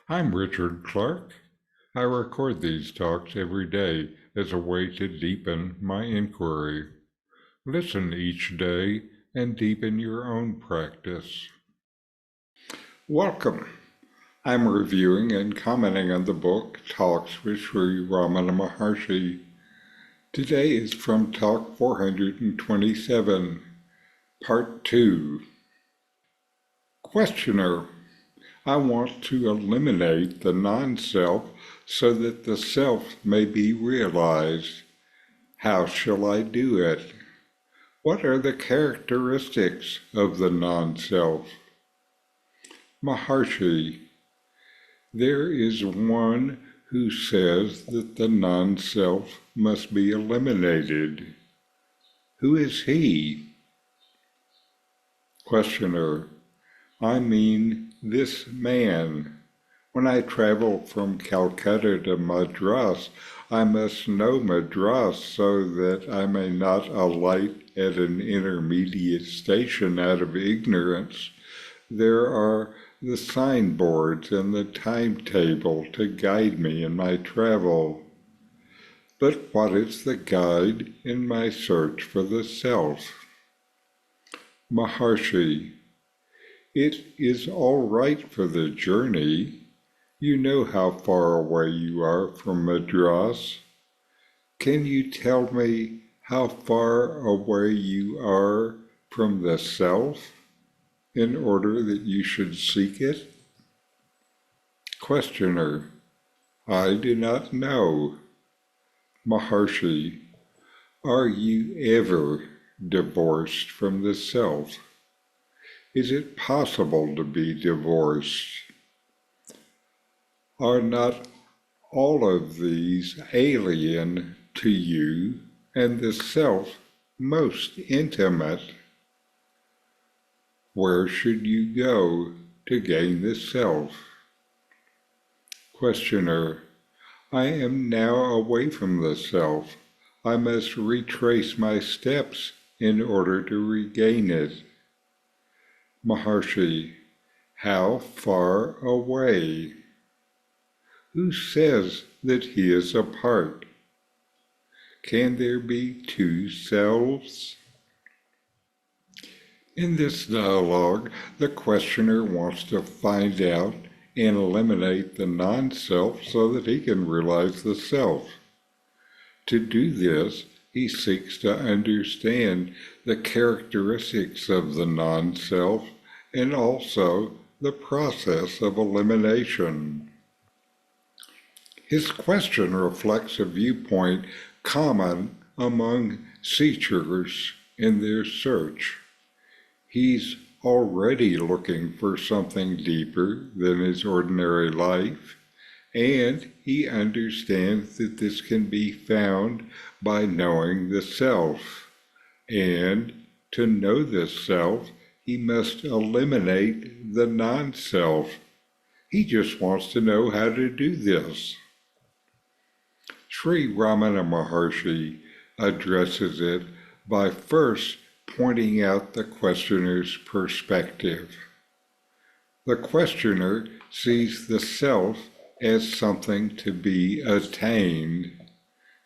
I'm Richard Clarke. I record these talks every day as a way to deepen my inquiry. Listen each day and deepen your own practice. Welcome. I'm reviewing and commenting on the book Talks with Sri Ramana Maharshi. Today is from Talk 427, Part 2. Questioner. I want to eliminate the non-self so that the self may be realized. How shall I do it? What are the characteristics of the non-self? Maharshi. There is one who says that the non-self must be eliminated. Who is he? Questioner. I mean this man. When I travel from Calcutta to Madras, I must know Madras so that I may not alight at an intermediate station out of ignorance. There are the signboards and the timetable to guide me in my travel. But what is the guide in my search for the self? Maharshi. It is all right for the journey. You know how far away you are from Madras. Can you tell me how far away you are from the self in order that you should seek it? Questioner. I do not know. Maharshi. Are you ever divorced from the self? Is it possible to be divorced? Are not all of these alien to you and the self most intimate? Where should you go to gain the self? Questioner. I am now away from the self. I must retrace my steps in order to regain it. Maharshi. How far away? Who says that he is apart? Can there be two selves? In this dialogue, the questioner wants to find out and eliminate the non-self so that he can realize the self. To do this, he seeks to understand the characteristics of the non-self and also the process of elimination. His question reflects a viewpoint common among seekers in their search. He's already looking for something deeper than his ordinary life, and he understands that this can be found by knowing the self. And to know the self, he must eliminate the non-self. He just wants to know how to do this. Sri Ramana Maharshi addresses it by first pointing out the questioner's perspective. The questioner sees the self as something to be attained,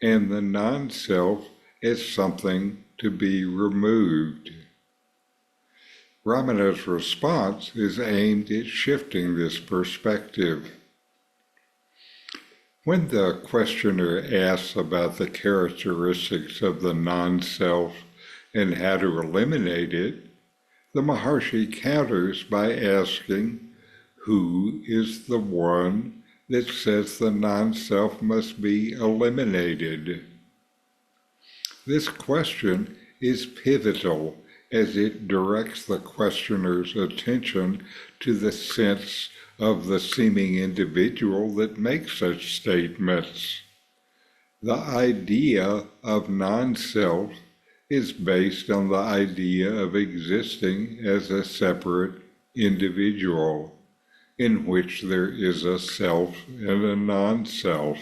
and the non-self as something to be removed. Ramana's response is aimed at shifting this perspective. When the questioner asks about the characteristics of the non-self and how to eliminate it, the Maharshi counters by asking, who is the one that says the non-self must be eliminated? This question is pivotal as it directs the questioner's attention to the sense of the seeming individual that makes such statements. The idea of non-self is based on the idea of existing as a separate individual, in which there is a self and a non-self.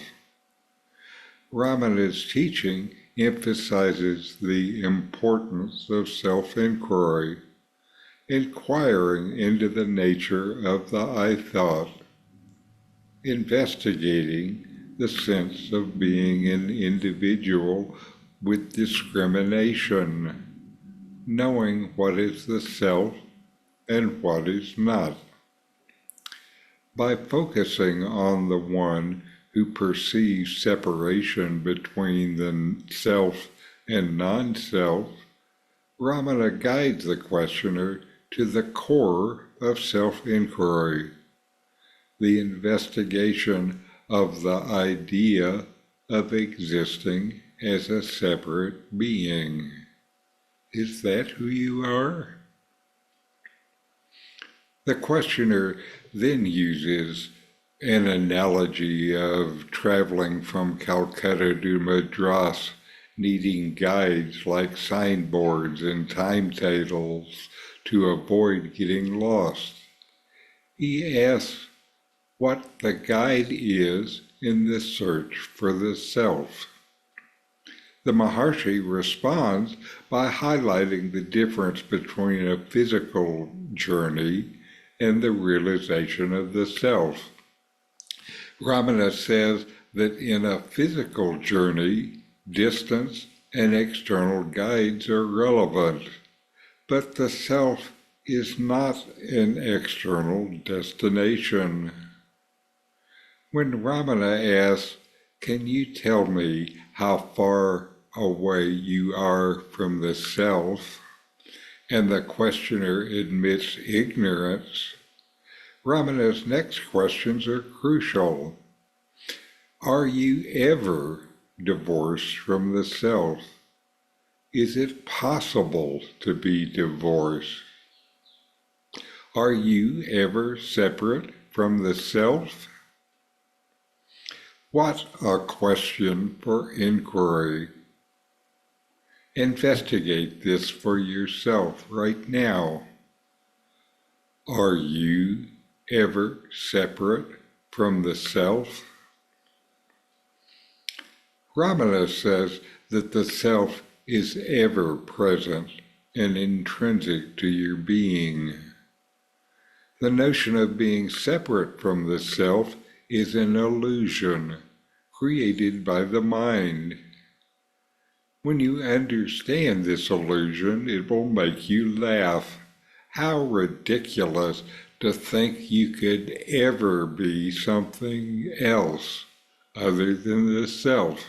Ramana's teaching emphasizes the importance of self-inquiry, inquiring into the nature of the I thought. investigating the sense of being an individual with discrimination, knowing what is the self and what is not. By focusing on the one who perceives separation between the self and non-self, Ramana guides the questioner to the core of self-inquiry, the investigation of the idea of existing as a separate being. Is that who you are? The questioner then uses an analogy of traveling from Calcutta to Madras, needing guides like signboards and timetables to avoid getting lost. He asks what the guide is in the search for the self. The Maharshi responds by highlighting the difference between a physical journey and the realization of the self. Ramana says that in a physical journey, distance and external guides are relevant, but the self is not an external destination. When Ramana asks, "Can you tell me how far away you are from the self?" and the questioner admits ignorance, Ramana's next questions are crucial. Are you ever divorced from the self? Is it possible to be divorced? Are you ever separate from the self? What a question for inquiry. Investigate this for yourself right now. Are you ever separate from the self? Ramana says that the self is ever present and intrinsic to your being. The notion of being separate from the self is an illusion created by the mind. When you understand this illusion, it will make you laugh. How ridiculous to think you could ever be something else other than the self.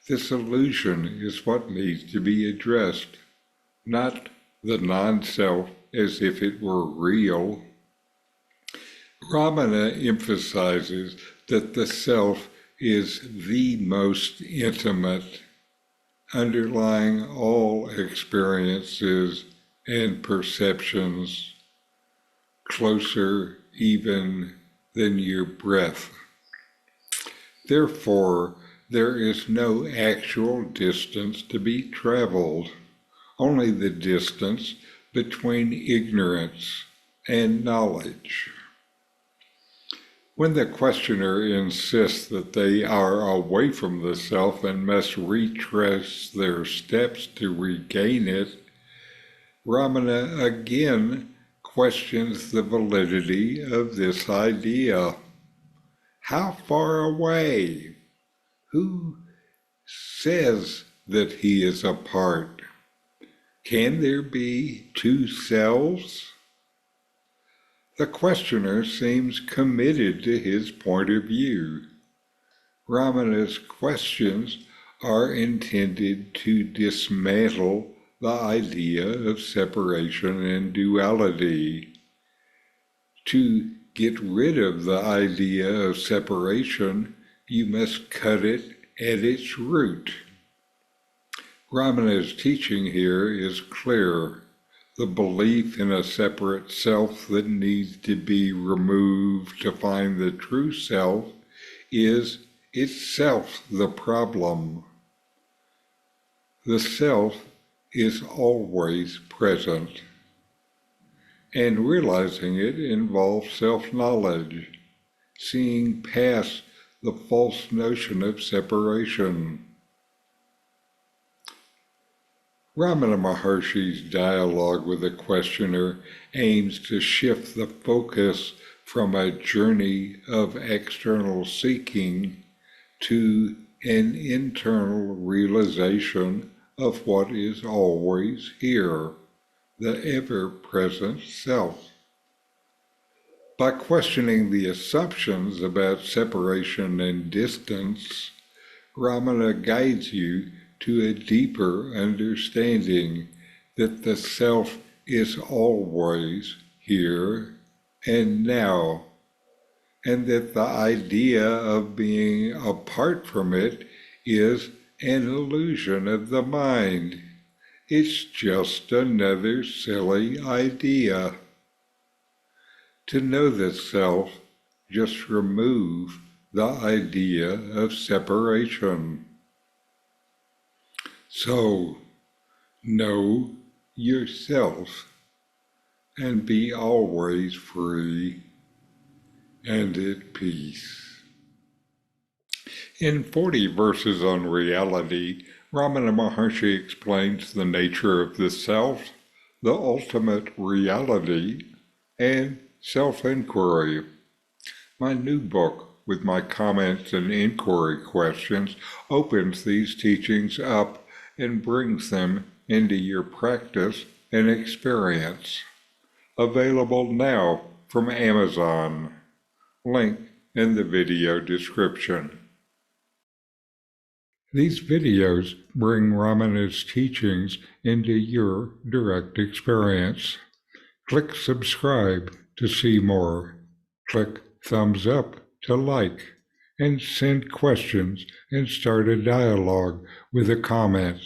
This illusion is what needs to be addressed, not the non-self as if it were real. Ramana emphasizes that the self is the most intimate, underlying all experiences and perceptions, closer even than your breath. Therefore, there is no actual distance to be traveled, only the distance between ignorance and knowledge. When the questioner insists that they are away from the self and must retrace their steps to regain it, Ramana again questions the validity of this idea. How far away? Who says that he is apart? Can there be two selves? The questioner seems committed to his point of view. Ramana's questions are intended to dismantle the idea of separation and duality. To get rid of the idea of separation, you must cut it at its root. Ramana's teaching here is clear. The belief in a separate self that needs to be removed to find the true self is itself the problem. The self is always present, and realizing it involves self-knowledge, seeing past the false notion of separation. Ramana Maharshi's dialogue with the questioner aims to shift the focus from a journey of external seeking to an internal realization of what is always here, the ever-present self. By questioning the assumptions about separation and distance, Ramana guides you to a deeper understanding that the self is always here and now, and that the idea of being apart from it is an illusion of the mind. It's just another silly idea. To know the self, just remove the idea of separation. So, know yourself and be always free and at peace. In 40 Verses on Reality, Ramana Maharshi explains the nature of the self, the ultimate reality, and self-inquiry. My new book, with my comments and inquiry questions, opens these teachings up and brings them into your practice and experience. Available now from Amazon. Link in the video description. These videos bring Ramana's teachings into your direct experience. Click subscribe to see more. Click thumbs up to like, and send questions and start a dialogue with a comment.